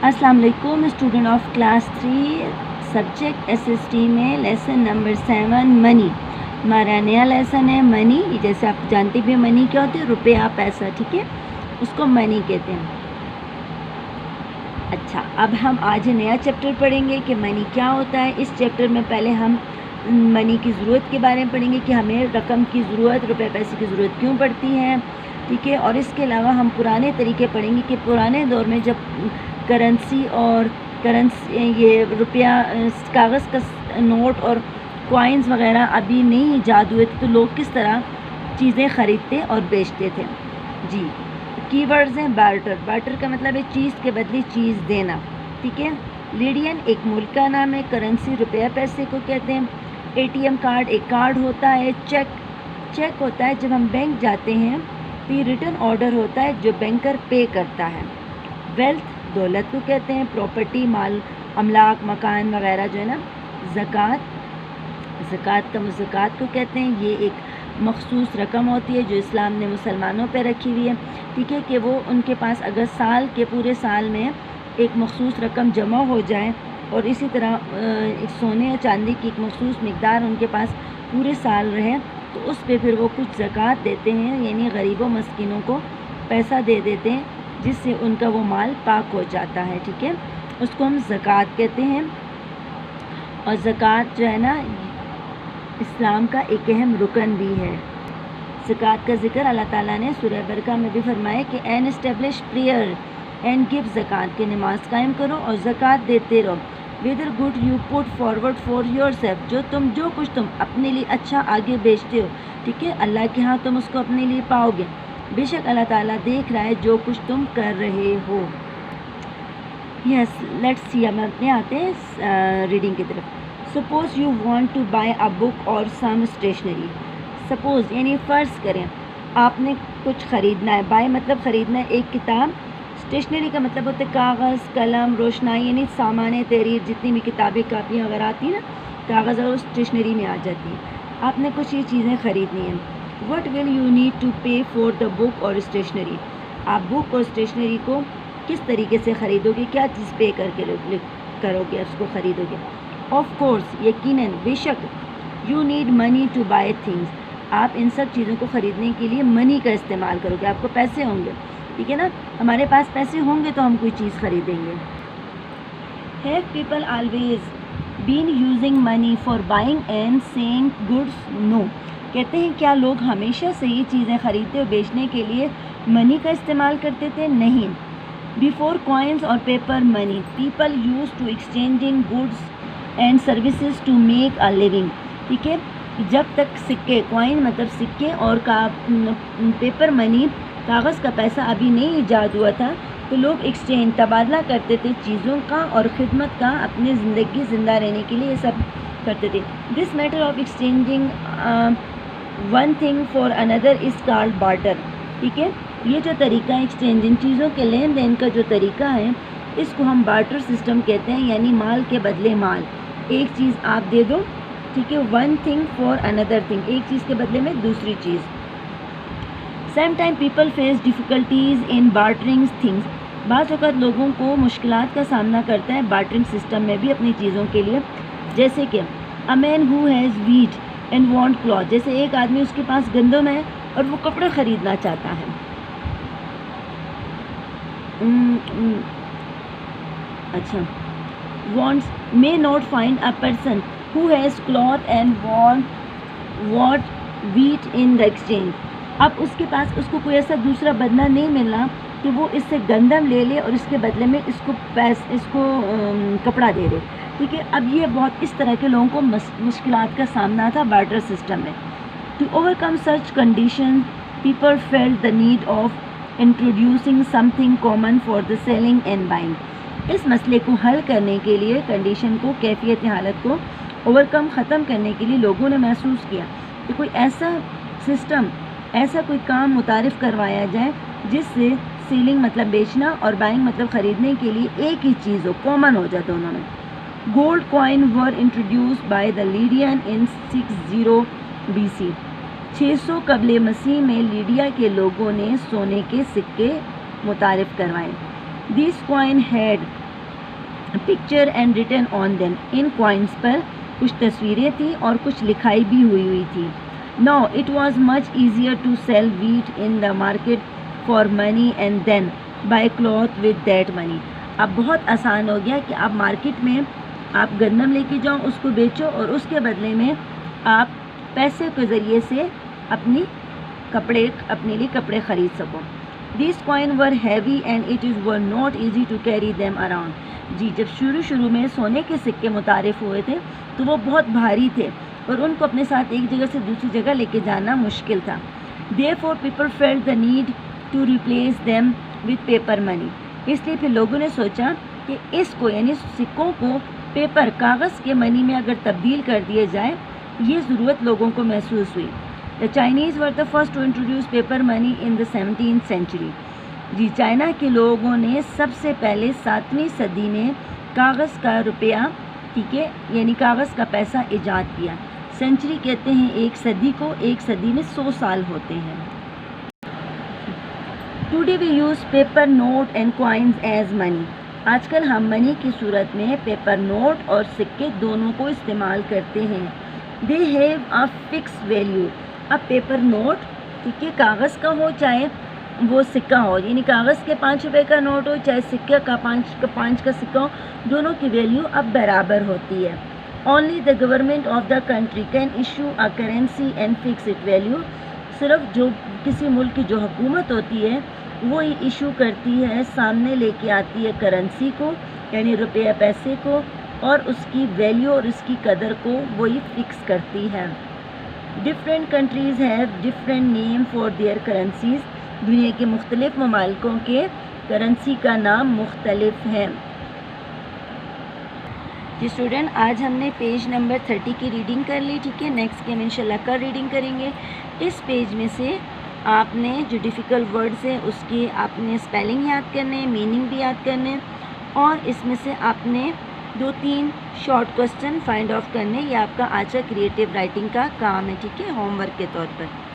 अस्सलाम वालेकुम student of class 3 subject SST में लेसन नंबर 7 मनी। हमारा नया लेसन है मनी। जैसे आप जानते भी मनी क्या होती है, रुपया पैसा, ठीक है, उसको मनी कहते हैं। अच्छा, अब हम आज नया चैप्टर पढ़ेंगे कि मनी क्या होता है। इस चैप्टर में पहले हम मनी की ज़रूरत के बारे में पढ़ेंगे कि हमें रकम की ज़रूरत, रुपये पैसे की ज़रूरत क्यों पड़ती है, ठीक है। और इसके अलावा हम पुराने तरीके पढ़ेंगे कि पुराने दौर में जब करेंसी ये रुपया, कागज़ का नोट और कॉइन्स वगैरह अभी नहीं ईजाद हुए थे, तो लोग किस तरह चीज़ें ख़रीदते और बेचते थे। जी, कीवर्ड्स हैं बार्टर। बार्टर का मतलब है चीज़ के बदले चीज़ देना, ठीक है। लीडियन एक मुल्क का नाम है। करेंसी रुपया पैसे को कहते हैं। ATM कार्ड एक कार्ड होता है। चेक होता है जब हम बैंक जाते हैं। रिटर्न ऑर्डर होता है जो बैंकर पे करता है। वेल्थ दौलत को कहते हैं। प्रॉपर्टी माल, अमलाक, मकान वगैरह जो है ना। ज़कात को कहते हैं। ये एक मखसूस रकम होती है जो इस्लाम ने मुसलमानों पे रखी हुई है, ठीक है, कि वो उनके पास अगर पूरे साल में एक मखसूस रकम जमा हो जाए और इसी तरह सोने या चांदी की एक मखसूस मिकदार उनके पास पूरे साल रहे, तो उस पे फिर वो कुछ ज़कात देते हैं, यानी गरीबों मस्कीनों को पैसा दे देते हैं, जिससे उनका वो माल पाक हो जाता है, ठीक है। उसको हम ज़कात कहते हैं। और ज़कात जो है ना, इस्लाम का एक अहम रुकन भी है। ज़कात का जिक्र अल्लाह ताला ने सूरह बरका में भी फरमाया कि and establish prayer and give zakat, की नमाज कायम करो और ज़कात देते रहो। Whether good you put forward for yourself, जो कुछ तुम अपने लिए अच्छा आगे बेचते हो, ठीक है, अल्लाह के यहाँ तुम उसको अपने लिए पाओगे। बेशक अल्लाह ताला देख रहा है जो कुछ तुम कर रहे हो। यस, लेट्स सी, हम अपने आते हैं रीडिंग की तरफ। Suppose you want to buy a book और सम स्टेशनरी। सपोज़ यानी फ़र्ज़ करें आपने कुछ ख़रीदना है। बाय मतलब ख़रीदना है एक किताब। स्टेशनरी का मतलब होता है कागज़, कलम, रोशनाई, यानी सामान तहरीर, जितनी भी किताबें कापियाँ वगैरह आती हैं ना, कागज़ और स्टेशनरी में आ जाती है। आपने कुछ ये चीज़ें ख़रीदनी हैं। What will you need to pay for the book और स्टेशनरी। आप बुक और स्टेशनरी को किस तरीके से ख़रीदोगे, क्या चीज़ पे करके करोगे, उसको ख़रीदोगे। ऑफ कोर्स यकीनन, बेशक, you need money to buy things, आप इन सब चीज़ों को ख़रीदने के लिए मनी का इस्तेमाल करोगे। आपको पैसे होंगे, ठीक है ना, हमारे पास पैसे होंगे तो हम कोई चीज़ ख़रीदेंगे। Have people always been using money for buying and saying goods. No, कहते हैं क्या लोग हमेशा से ये चीज़ें ख़रीदते और बेचने के लिए मनी का इस्तेमाल करते थे? नहीं। बिफोर कॉइन्स और paper money people use to exchanging goods and services to make a living, ठीक है। जब तक सिक्के, कॉइन मतलब सिक्के, और पेपर मनी, कागज़ का पैसा अभी नहीं ईजाद हुआ था, तो लोग एक्सचेंज, तबादला करते थे चीज़ों का और ख़िदमत का, अपनी ज़िंदगी ज़िंदा रहने के लिए ये सब करते थे। This matter of exchanging one thing for another is called barter, ठीक है। ये जो तरीका है एक्सचेंजिंग, चीज़ों के लेन देन का जो तरीका है, इसको हम बार्टर सिस्टम कहते हैं, यानी माल के बदले माल। एक चीज़ आप दे दो, ठीक है, one thing for another thing, एक चीज़ के बदले में दूसरी चीज़। Some time people face difficulties in bartering things, बाज़ वक़्त लोगों को मुश्किलात का सामना करता है बार्टरिंग सिस्टम में भी अपनी चीज़ों के लिए। जैसे कि a man who has wheat and want cloth, जैसे एक आदमी, उसके पास गंदम है और वो कपड़े ख़रीदना चाहता है। अच्छा, wants may not find a person who has cloth and want wheat in the exchange। अब उसके पास, उसको कोई ऐसा दूसरा बदला नहीं मिला कि वो इससे गंदम ले ले और इसके बदले में इसको कपड़ा दे दे, ठीक है। अब ये बहुत इस तरह के लोगों को मुश्किलात का सामना था बार्टर सिस्टम में। To overcome such condition people felt the need of introducing something common for the selling and buying. इस मसले को हल करने के लिए, कंडीशन को, कैफियत हालत को ओवरकम ख़त्म करने के लिए लोगों ने महसूस किया कि कोई ऐसा सिस्टम, ऐसा कोई काम मुतारिफ़ करवाया जाए जिससे सेलिंग मतलब बेचना और बाइंग मतलब ख़रीदने के लिए एक ही चीज़ हो, कॉमन हो जाए दोनों में। Gold coin were introduce by the Lydian in 60 BC। 600 कबले मसीह में लीडिया के लोगों ने सोने के सिक्के मुतारिफ़ करवाए। This coin had picture and written on them. ان کوائنس پر کچھ تصویریں تھیں اور کچھ لکھائی بھی ہوئی تھی. Now it was much easier to sell wheat in the market for money and then buy cloth with that money. اب بہت آسان ہو گیا کہ آپ مارکیٹ میں آپ گندم لے کے جاؤ, اس کو بیچو اور اس کے بدلے میں آپ پیسے کے ذریعے سے اپنے لیے کپڑے خرید سکو. These coins were heavy and it was not easy to carry them around. جی جب شروع میں سونے کے سکے متعارف ہوئے تھے تو وہ بہت بھاری تھے اور ان کو اپنے ساتھ ایک جگہ سے دوسری جگہ لے کے جانا مشکل تھا. Therefore people felt the need to replace them with paper money. اس لیے پھر لوگوں نے سوچا کہ اس کو یعنی سکوں کو کاغذ کے منی میں اگر تبدیل کر دیا جائے, یہ ضرورت لوگوں کو محسوس ہوئی. The Chinese were the first to introduce paper money in the 17th century. جی چائنا کے لوگوں نے سب سے پہلے 7ویں صدی میں کاغذ کا روپیہ, ٹھیک ہے, یعنی کاغذ کا پیسہ ایجاد کیا. سینچری کہتے ہیں ایک صدی کو, ایک صدی میں 100 سال ہوتے ہیں. Today we use paper note and coins as money. آج کل ہم منی کی صورت میں پیپر نوٹ اور سکے دونوں کو استعمال کرتے ہیں. They have a fixed value. اب پیپر نوٹ, ٹھیک ہے, کاغذ کا ہو چاہے وہ سکہ ہو, یعنی کاغذ کے 5 روپے کا نوٹ ہو چاہے سکہ کا 5 کا سکہ ہو, دونوں کی ویلیو اب برابر ہوتی ہے. Only the government of the country can issue a currency and fix its value. صرف جو کسی ملک کی جو حکومت ہوتی ہے وہ ایشو کرتی ہے, سامنے لے کے آتی ہے کرنسی کو, یعنی روپیہ پیسے کو, اور اس کی ویلیو اور اس کی قدر کو وہی فکس کرتی ہے. Different countries have different name for their currencies. دنیا کے مختلف ممالکوں کے کرنسی کا نام مختلف ہے. جی اسٹوڈنٹ, آج ہم نے پیج نمبر 30 کی ریڈنگ کر لی, ٹھیک ہے. نیکسٹ کی ہم انشاءاللہ کل ریڈنگ کریں گے. اس پیج میں سے آپ نے جو ڈیفیکلٹ ورڈز ہیں اس کی آپ نے اسپیلنگ یاد کرنے, میننگ بھی یاد کرنے, اور اس میں سے آپ نے 2-3 شارٹ کوسچن فائنڈ آف کرنے. یہ آپ کا آج کا کریٹیو رائٹنگ کا کام ہے, ٹھیک ہے, ہوم ورک کے طور پر.